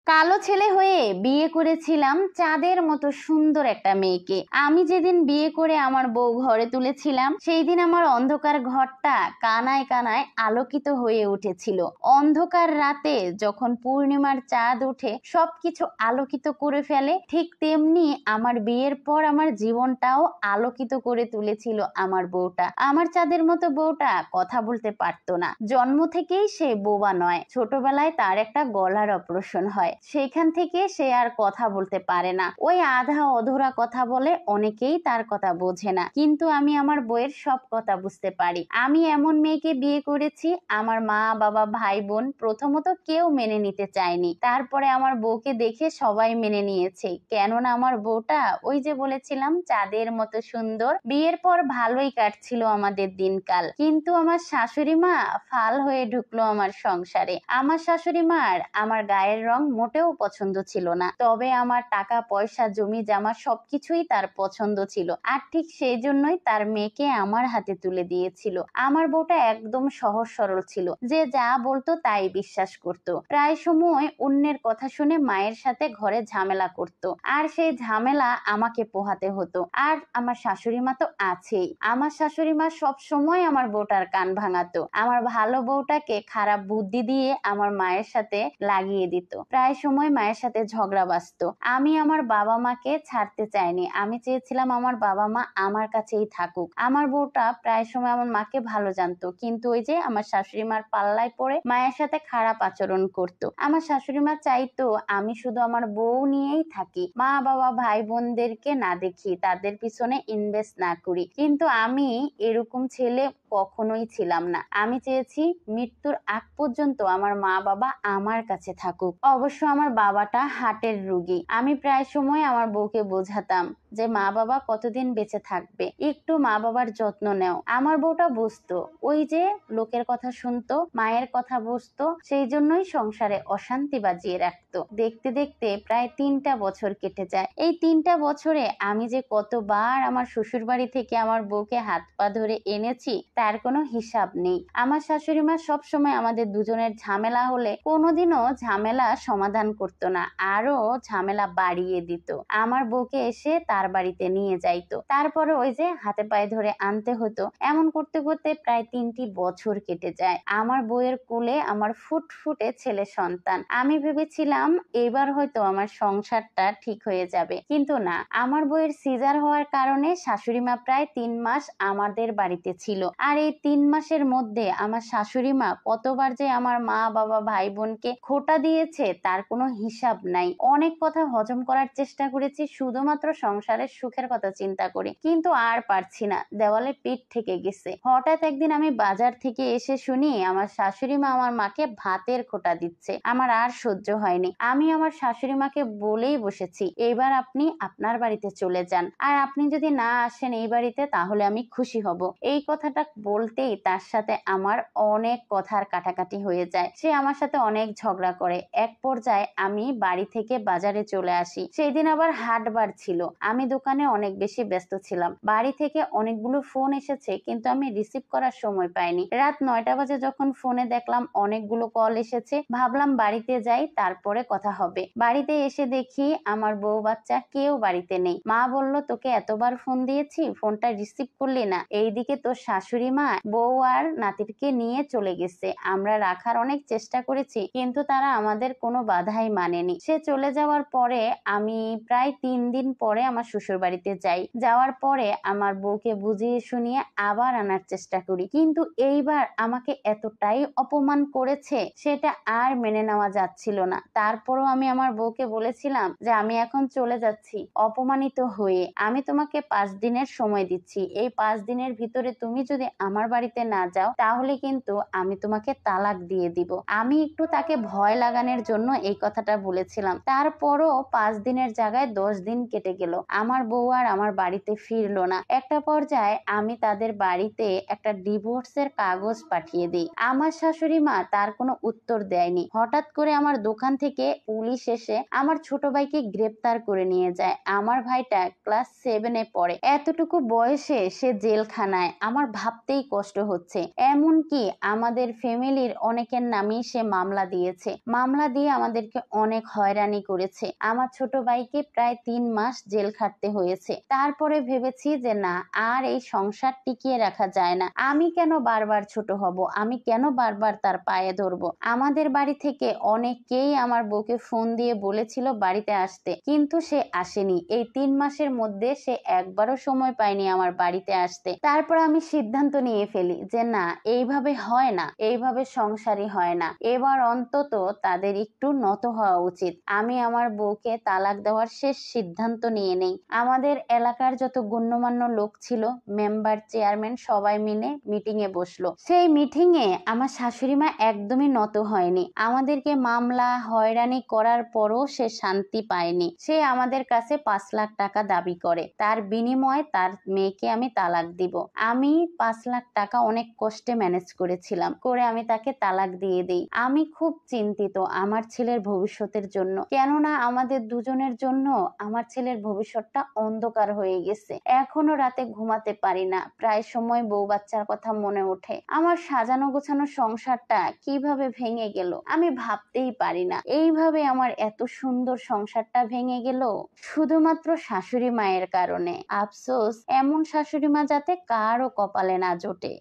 কালো ছেলে হয়ে বিয়ে করেছিলাম চাঁদের মতো সুন্দর একটা মেয়েকে। আমি যেদিন বিয়ে করে আমার বউ ঘরে তুলেছিলাম সেই দিন আমার অন্ধকার ঘরটা কানায় কানায় আলোকিত হয়ে উঠেছিল। অন্ধকার রাতে যখন পূর্ণিমার চাঁদ ওঠে সবকিছু আলোকিত করে ফেলে, ঠিক তেমনি আমার বিয়ের পর আমার জীবনটাও আলোকিত করে তুলেছিল আমার বউটা। আমার চাঁদের মতো বউটা কথা বলতে পারতো না, জন্ম থেকেই সে বোবা নয়। ছোটবেলায় তার একটা গলার অপারেশন হয়, সেখান থেকে সে আর কথা বলতে পারে না। ওই আধা অধরা কথা বলে, অনেকেই তার কথা বোঝে না, কিন্তু আমি আমার বউয়ের সব কথা বুঝতে পারি। আমি এমন মেয়েকে বিয়ে করেছি আমার মা বাবা ভাই বোন প্রথমত কেউ মেনে নিতে চায়নি, তারপরে আমার বউকে দেখে সবাই মেনে নিয়েছে। কেননা আমার বউটা ওই যে বলেছিলাম চাঁদের মতো সুন্দর। বিয়ের পর ভালোই কাটছিল আমাদের দিনকাল, কিন্তু আমার শাশুড়ি মা ফাল হয়ে ঢুকলো আমার সংসারে। আমার শাশুড়ি মার আমার গায়ের রং মোটেও পছন্দ ছিল না, তবে আমার টাকা পয়সা জমি জামা সবকিছুই তার পছন্দ ছিল, আর ঠিক সেই জন্যই তার মেয়েকে আমার হাতে তুলে দিয়েছিল। আমার বউটা একদম সহজ সরল ছিল, যে যা বলতো তাই বিশ্বাস করত। প্রায় সময় অন্যের কথা শুনে মায়ের সাথে ঘরে ঝামেলা করত, আর সেই ঝামেলা আমাকে পোহাতে হতো। আর আমার শাশুড়ি মা তো আছেই, আমার শাশুড়ি মা সব সময় আমার বউটার কান ভাঙাতো, আমার ভালো বউটাকে খারাপ বুদ্ধি দিয়ে আমার মায়ের সাথে লাগিয়ে দিত। প্রায় সময় মায়ের সাথে ঝগড়া বাজতো। আমি আমার বাবা মাকে ছাড়তে চাইনি, আমি চেয়েছিলাম আমার বাবা মা আমার কাছেই থাকুক। আমার বউটা প্রায় সময় আমার মাকে ভালো জানতো, কিন্তু ওই যে আমার শাশুড়ি মার পাল্লায় পড়ে মায়ের সাথে খারাপ আচরণ করতো। আমার শাশুড়ি মা চাইতো আমি শুধু আমার বউ নিয়েই থাকি, মা বাবা ভাই বোনদেরকে না দেখি, তাদের পিছনে ইনভেস্ট না করি। কিন্তু আমি এরকম ছেলে কখনোই ছিলাম না। আমি চেয়েছি মৃত্যুর আগ পর্যন্ত আমার মা বাবা আমার কাছে থাকুক। অবশ্য আমার বাবাটা হার্টের রোগী। আমি প্রায় সময় আমার বউকে বোঝাতাম যে মা বাবা কতদিন বেঁচে থাকবে, একটু মা বাবার যত্ন নেও। আমার বউটা বুঝতো, ওই যে লোকের কথা শুনতো, মায়ের কথা বুঝতো, সেই জন্যই সংসারে অশান্তি বাজিয়ে রাখতো। দেখতে দেখতে প্রায় 3টা বছর কেটে যায়। এই 3টা বছরে আমি যে কতবার আমার শ্বশুর বাড়ি থেকে আমার বউকে হাত পা ধরে এনেছি তার কোনো হিসাব নেই। আমার শাশুড়ি মা সবসময় আমাদের দুজনের ঝামেলা হলে কোনোদিনও ঝামেলা সমাধান করতো না, আরো ঝামেলা বাড়িয়ে দিত। আমার বউকে এসে তার বাড়িতে নিয়ে যাইতো, তারপরে ওই যে হাতে পায়ে ধরে আনতে হতো। এমন করতে করতে প্রায় 3টি বছর কেটে যায়। আমার বউয়ের কোলে আমার ফুটফুটে ছেলে সন্তান। আমি ভেবেছিলাম এবার হয়তো আমার সংসারটা ঠিক হয়ে যাবে, কিন্তু না। আমার বউয়ের সিজার হওয়ার কারণে শাশুড়ি মা প্রায় 3 মাস আমাদের বাড়িতে ছিল, আর এই 3 মাসের মধ্যে আমার শাশুড়ি মা কতবার যে আমার মা বাবা ভাই বোনকে খোঁটা দিয়েছে তার কোনো হিসাব নাই। অনেক কথা হজম করার চেষ্টা করেছি শুধুমাত্র সংসারের সুখের কথা চিন্তা করে, কিন্তু আর পারছি না, দেওয়ালে পিঠ ঠেকে গেছে। হঠাৎ একদিন আমি বাজার থেকে এসে শুনি আমার শাশুড়ি মা আমার মাকে ভাতের খোঁটা দিচ্ছে। আমার আর সহ্য হয়নি, আমি আমার শাশুড়ি মাকে বলেই বসেছি এবার আপনি আপনার বাড়িতে চলে যান, আর আপনি যদি না আসেন এই বাড়িতে তাহলে আমি খুশি হব। এই কথাটা বলতেই তার সাথে আমার অনেক কথার কাটাকাটি হয়ে যায়। সে আমার সাথে অনেক ঝগড়া করে। এক পর্যায়ে আমি বাড়ি থেকে বাজারে চলে আসি। সেই দিন আবার হাটবার ছিল, আমি দোকানে অনেক বেশি ব্যস্ত ছিলাম। বাড়ি থেকে অনেকগুলো ফোন এসেছে, কিন্তু আমি রিসিভ করার সময় পাইনি। রাত 9টা বাজে যখন ফোনে দেখলাম অনেকগুলো কল এসেছে, ভাবলাম বাড়িতে যাই, তারপরে কথা হবে। বাড়িতে এসে দেখি আমার বউ বাচ্চা কেউ বাড়িতে নেই। মা বলল তোকে এতবার ফোন দিয়েছি, ফোনটা রিসিভ করলি না। এইদিকে তোর শাশুড়ি মা বউ আর নাতিকে নিয়ে চলে গেছে। আমরা রাখার অনেক চেষ্টা করেছি, কিন্তু তারা আমাদের কোনো বাধাই মানেনি। সে চলে যাওয়ার পরে আমি প্রায় 3 দিন পরে আমার শ্বশুর বাড়িতে যাই। যাওয়ার পরে আমার বউকে বুঝিয়ে শুনিয়ে আবার আনার চেষ্টা করি, কিন্তু এইবার আমাকে এতটাই অপমান করেছে সেটা আর মেনে নেওয়া যাচ্ছিল না। তারপরও আমি আমার বউকে বলেছিলাম যে আমি এখন চলে যাচ্ছি অপমানিত হয়ে, আমি তোমাকে 5 দিনের সময় দিচ্ছি, এই 5 দিনের ভিতরে তুমি যদি আমার বাড়িতে না যাও তাহলে কিন্তু আমি তোমাকে তালাক দিয়ে দিব। আমি একটু তাকে ভয় লাগানোর জন্য এই কথাটা বলেছিলাম। তারপরও 5 দিনের জায়গায় 10 দিন কেটে গেল, আমার বউ আর আমার বাড়িতে ফিরলো না। একটা পর্যায়ে আমি তাদের বাড়িতে একটা ডিভোর্সের কাগজ পাঠিয়ে দিই। আমার শাশুড়ি মা তার কোনো উত্তর দেয়নি। হঠাৎ করে আমার দোকান থেকে পুলিশ এসে আমার ছোট ভাইকে গ্রেপ্তার করে নিয়ে যায়। আমার ভাইটা ক্লাস 7-এ পড়ে, এতটুকু বয়সে সে জেলখানায়। আমার ভাবতে ভাবতেই কষ্ট হচ্ছে। এমনকি আমাদের ফ্যামিলির অনেকের নামেই সে মামলা দিয়েছে। মামলা দিয়ে আমাদেরকে অনেক হয়রানি করেছে। আমার ছোট ভাইকে প্রায় 3 মাস জেল খাটতে হয়েছে। তারপরে ভেবেছি যে না, আর এই সংসার টিকিয়ে রাখা যায় না। আমি কেন বারবার ছোট হব? আমি কেন বারবার তার পায়ে ধরবো? আমাদের বাড়ি থেকে অনেকেই আমার বউকে ফোন দিয়ে বলেছিল বাড়িতে আসতে, কিন্তু সে আসেনি। এই 3 মাসের মধ্যে সে একবারও সময় পায়নি আমার বাড়িতে আসতে। তারপর আমি সিদ্ধান্ত নিয়ে ফেলি যে না, এইভাবে হয় না, এইভাবে সংসারই হয় না। এবার অন্তত তাদের একটু নত হওয়া উচিত। আমি আমার বউকে তালাক দেওয়ার শেষ সিদ্ধান্ত নিয়ে নেই। আমাদের এলাকার যত গণ্যমান্য লোক ছিল, মেম্বার, চেয়ারম্যান সবাই মিলে মিটিং এ বসলো। সেই মিটিং এ আমার শাশুড়ি মা একদমই নত হয়নি। আমাদেরকে মামলা হয়রানি করার পরও সে শান্তি পায়নি। সে আমাদের কাছে 5 লাখ টাকা দাবি করে, তার বিনিময়ে তার মেয়েকে আমি তালাক দিব। আমি 5 লাখ টাকা অনেক কষ্টে ম্যানেজ করেছিলাম, করে আমি তাকে তালাক দিয়ে দিই। আমি খুব চিন্তিত আমার ছেলের ভবিষ্যতের জন্য, কেননা আমাদের দুজনের জন্য আমার ছেলের ভবিষ্যৎটা অন্ধকার হয়ে গেছে। এখনো রাতে ঘুমাতে পারি না, প্রায় সময় বউ বাচ্চার কথা মনে ওঠে। আমার সাজানো গোছানো সংসারটা কিভাবে ভেঙে গেল আমি ভাবতেই পারি না। এইভাবে আমার এত সুন্দর সংসারটা ভেঙে গেল শুধুমাত্র শাশুড়ি মায়ের কারণে। আফসোস, এমন শাশুড়ি মা যাতে কারো কপালে না জোটে।